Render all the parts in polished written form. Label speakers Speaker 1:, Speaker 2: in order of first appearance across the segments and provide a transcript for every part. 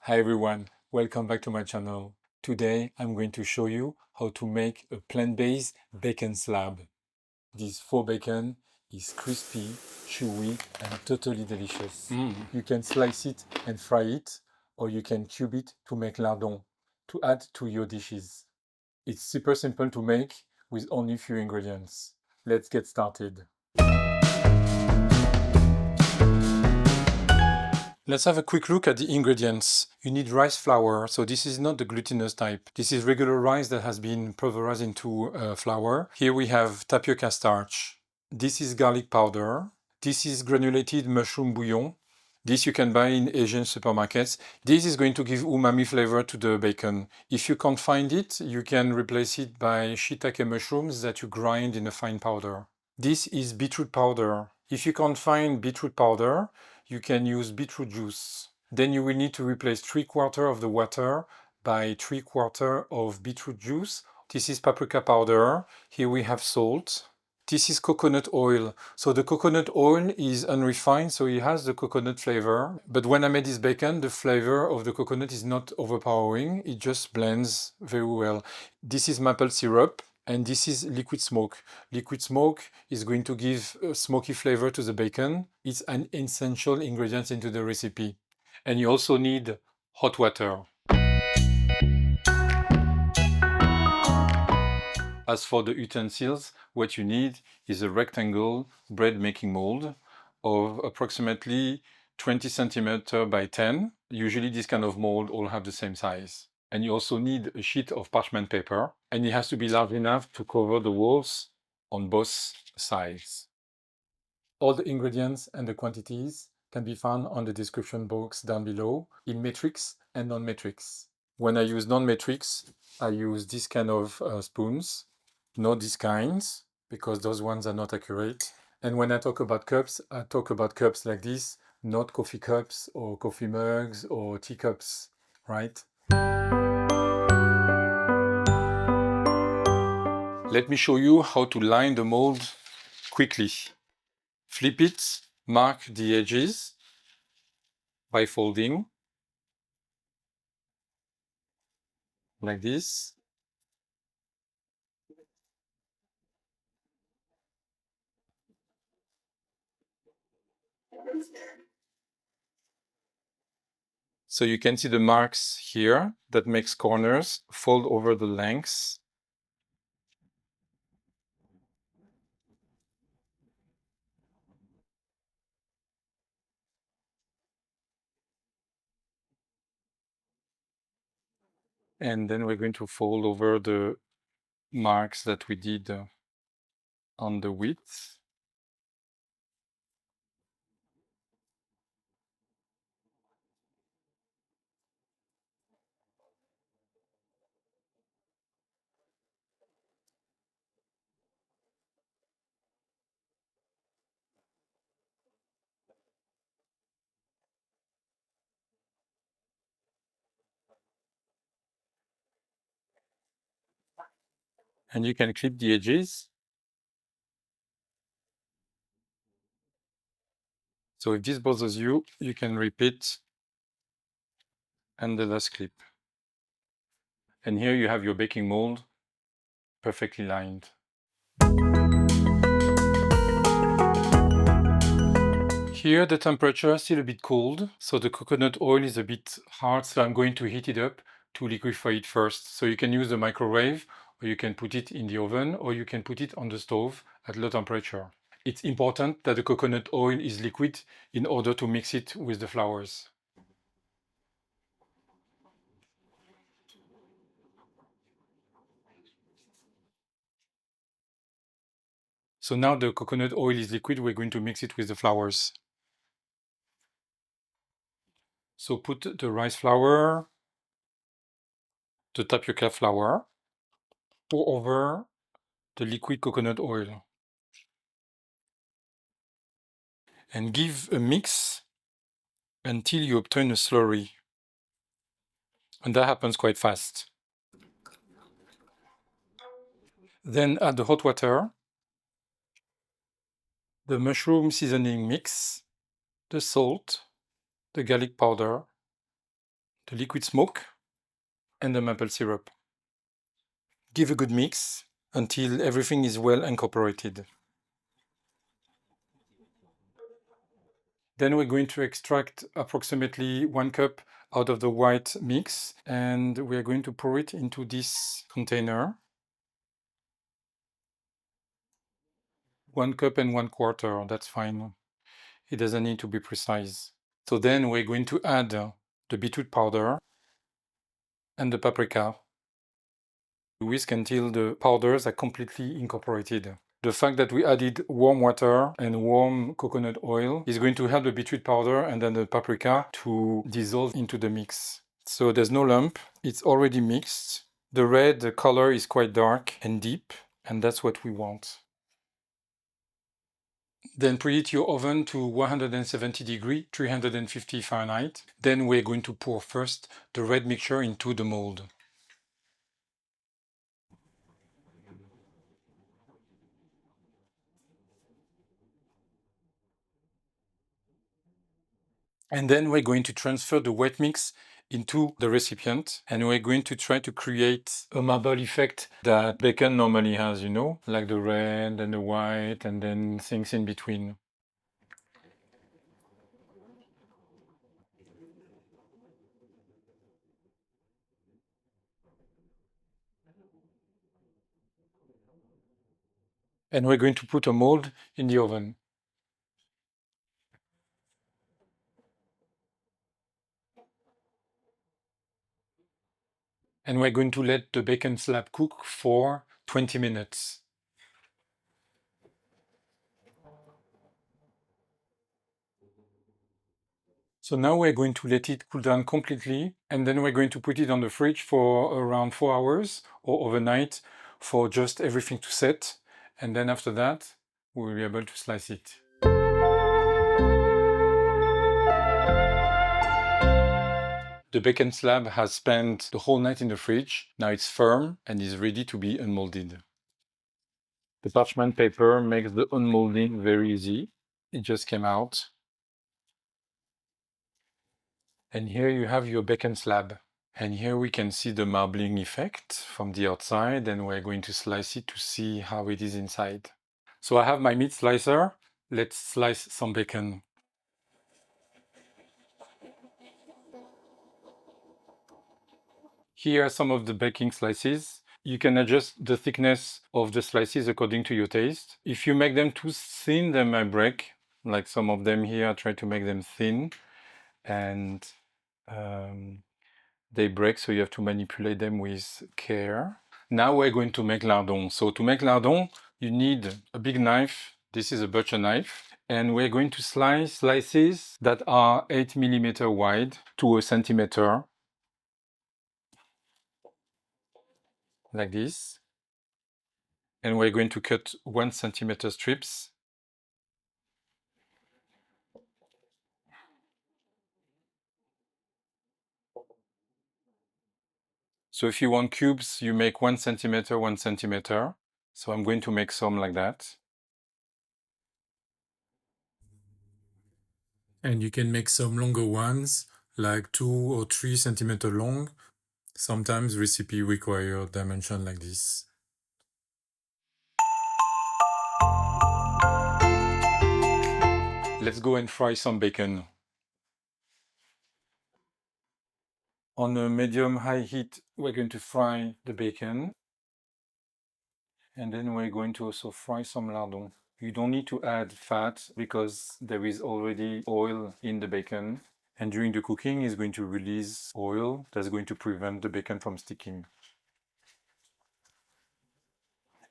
Speaker 1: Hi everyone, welcome back to my channel. Today I'm going to show you how to make a plant-based bacon slab. This faux bacon is crispy, chewy and totally delicious. You can slice it and fry it, or you can cube it to make lardons to add to your dishes. It's super simple to make with only few ingredients. Let's get started. Let's have a quick look at the ingredients. You need rice flour, so this is not the glutinous type. This is regular rice that has been pulverized into flour. Here we have tapioca starch. This is garlic powder. This is granulated mushroom bouillon. This you can buy in Asian supermarkets. This is going to give umami flavor to the bacon. If you can't find it, you can replace it by shiitake mushrooms that you grind in a fine powder. This is beetroot powder. If you can't find beetroot powder, you can use beetroot juice. Then you will need to replace 3/4 of the water by 3/4 of beetroot juice. This is paprika powder. Here we have salt. This is coconut oil. So the coconut oil is unrefined, so it has the coconut flavor. But when I made this bacon, the flavor of the coconut is not overpowering. It just blends very well. This is maple syrup. And this is liquid smoke. Liquid smoke is going to give a smoky flavor to the bacon. It's an essential ingredient into the recipe. And you also need hot water. As for the utensils, what you need is a rectangle bread making mold of approximately 20 centimeters by 10. Usually this kind of mold all have the same size. And you also need a sheet of parchment paper, and it has to be large enough to cover the walls on both sides. All the ingredients and the quantities can be found on the description box down below in matrix and non-matrix. When I use non-matrix, I use this kind of spoons, not these kinds, because those ones are not accurate. And when I talk about cups, I talk about cups like this, not coffee cups or coffee mugs or teacups, right? Let me show you how to line the mold quickly. Flip it, mark the edges by folding, like this. So you can see the marks here that makes corners. Fold over the lengths. And then we're going to fold over the marks that we did on the width. And you can clip the edges. So if this bothers you, you can repeat and the last clip. And here you have your baking mold perfectly lined. Here the temperature is still a bit cold, so the coconut oil is a bit hard, so I'm going to heat it up to liquefy it first. So you can use the microwave, or you can put it in the oven, or you can put it on the stove at low temperature. It's important that the coconut oil is liquid in order to mix it with the flours. So now the coconut oil is liquid, we're going to mix it with the flours. So put the rice flour, the tapioca flour, pour over the liquid coconut oil, and give a mix until you obtain a slurry. And that happens quite fast. Then add the hot water, the mushroom seasoning mix, the salt, the garlic powder, the liquid smoke, and the maple syrup. Give a good mix until everything is well incorporated. Then we're going to extract approximately 1 cup out of the white mix, and we are going to pour it into this container. 1 cup and 1/4, that's fine. It doesn't need to be precise. So then we're going to add the beetroot powder and the paprika. Whisk until the powders are completely incorporated. The fact that we added warm water and warm coconut oil is going to help the beetroot powder and then the paprika to dissolve into the mix. So there's no lump, it's already mixed. The red color is quite dark and deep, and that's what we want. Then preheat your oven to 170 degrees, 350 Fahrenheit. Then we're going to pour first the red mixture into the mold. And then we're going to transfer the wet mix into the recipient, and we're going to try to create a marble effect that bacon normally has, you know, like the red and the white and then things in between. And we're going to put a mold in the oven. And we're going to let the bacon slab cook for 20 minutes. So now we're going to let it cool down completely, and then we're going to put it on the fridge for around 4 hours or overnight for just everything to set. And then after that, we'll be able to slice it. The bacon slab has spent the whole night in the fridge. Now it's firm and is ready to be unmolded. The parchment paper makes the unmolding very easy. It just came out. And here you have your bacon slab. And here we can see the marbling effect from the outside, and we're going to slice it to see how it is inside. So I have my meat slicer. Let's slice some bacon. Here are some of the bacon slices. You can adjust the thickness of the slices according to your taste. If you make them too thin, they might break. Like some of them here, I try to make them thin, and they break, so you have to manipulate them with care. Now we're going to make lardons. So to make lardons, you need a big knife. This is a butcher knife. And we're going to slice slices that are 8 millimeter wide to a centimeter, like this. And we're going to cut 1 centimeter strips. So if you want cubes, you make 1 centimeter, 1 centimeter. So I'm going to make some like that. And you can make some longer ones, like 2 or 3 centimeter long. Sometimes recipe require dimension like this. Let's go and fry some bacon. On a medium-high heat, we're going to fry the bacon. And then we're going to also fry some lardons. You don't need to add fat because there is already oil in the bacon. And during the cooking, it's going to release oil that's going to prevent the bacon from sticking.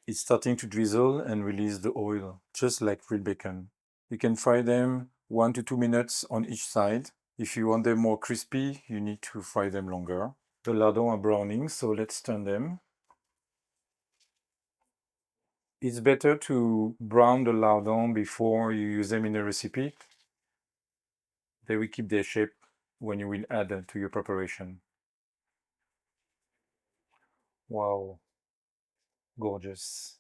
Speaker 1: It's starting to drizzle and release the oil, just like real bacon. You can fry them 1 to 2 minutes on each side. If you want them more crispy, you need to fry them longer. The lardons are browning, so let's turn them. It's better to brown the lardons before you use them in a recipe. They will keep their shape when you will add them to your preparation. Wow, gorgeous.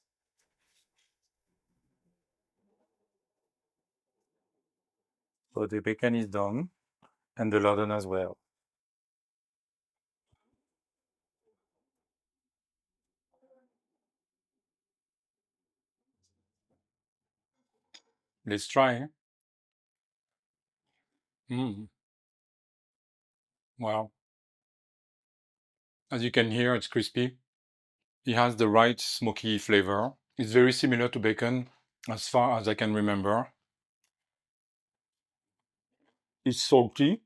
Speaker 1: So the bacon is done, and the lardon as well. Let's try. Mm. Wow. As you can hear, it's crispy. It has the right smoky flavor. It's very similar to bacon, as far as I can remember. It's salty.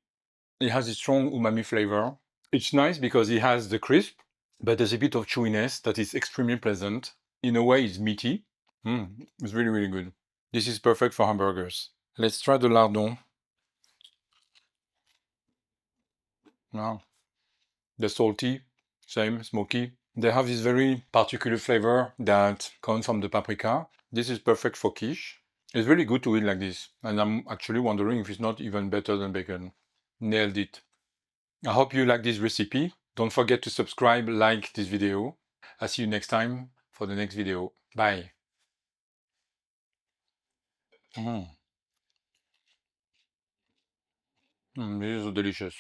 Speaker 1: It has a strong umami flavor. It's nice because it has the crisp, but there's a bit of chewiness that is extremely pleasant. In a way, it's meaty. It's really, really good. This is perfect for hamburgers. Let's try the lardon. Now, the salty, same, smoky. They have this very particular flavor that comes from the paprika. This is perfect for quiche. It's really good to eat like this. And I'm actually wondering if it's not even better than bacon. Nailed it. I hope you like this recipe. Don't forget to subscribe, like this video. I'll see you next time for the next video. Bye. These are delicious.